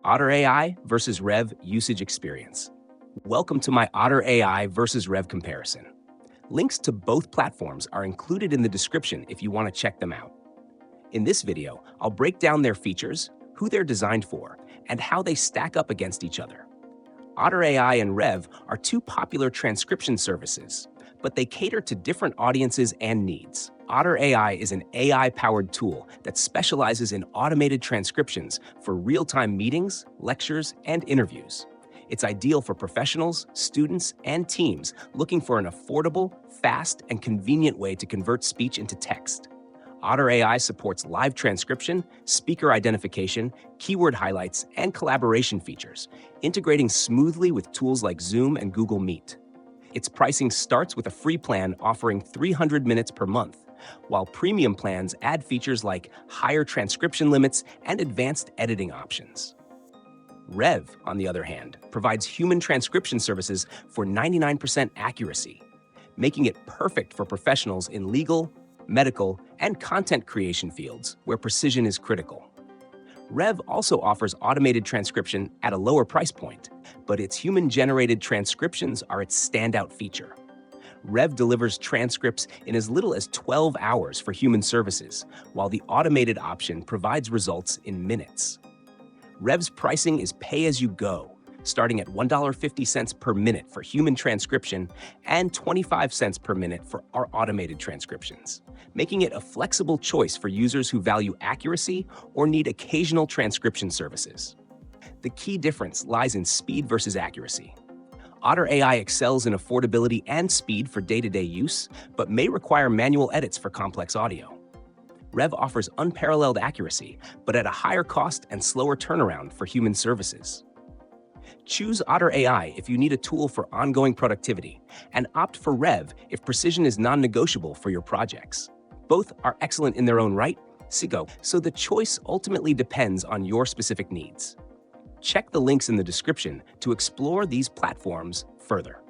Otter AI versus Rev usage experience. Welcome to my Otter AI versus Rev comparison. Links to both platforms are included in the description if you want to check them out. In this video, I'll break down their features, who they're designed for, and how they stack up against each other. Otter AI and Rev are two popular transcription services, but they cater to different audiences and needs. Otter AI is an AI-powered tool that specializes in automated transcriptions for real-time meetings, lectures, and interviews. It's ideal for professionals, students, and teams looking for an affordable, fast, and convenient way to convert speech into text. Otter AI supports live transcription, speaker identification, keyword highlights, and collaboration features, integrating smoothly with tools like Zoom and Google Meet. Its pricing starts with a free plan offering 300 minutes per month, while premium plans add features like higher transcription limits and advanced editing options. Rev, on the other hand, provides human transcription services for 99% accuracy, making it perfect for professionals in legal, medical, and content creation fields where precision is critical. Rev also offers automated transcription at a lower price point, but its human-generated transcriptions are its standout feature. Rev delivers transcripts in as little as 12 hours for human services, while the automated option provides results in minutes. Rev's pricing is pay-as-you-go, starting at $1.50 per minute for human transcription and 25 cents per minute for our automated transcriptions, making it a flexible choice for users who value accuracy or need occasional transcription services. The key difference lies in speed versus accuracy. Otter AI excels in affordability and speed for day-to-day use, but may require manual edits for complex audio. Rev offers unparalleled accuracy, but at a higher cost and slower turnaround for human services. Choose Otter AI if you need a tool for ongoing productivity, and opt for Rev if precision is non-negotiable for your projects. Both are excellent in their own right, so the choice ultimately depends on your specific needs. Check the links in the description to explore these platforms further.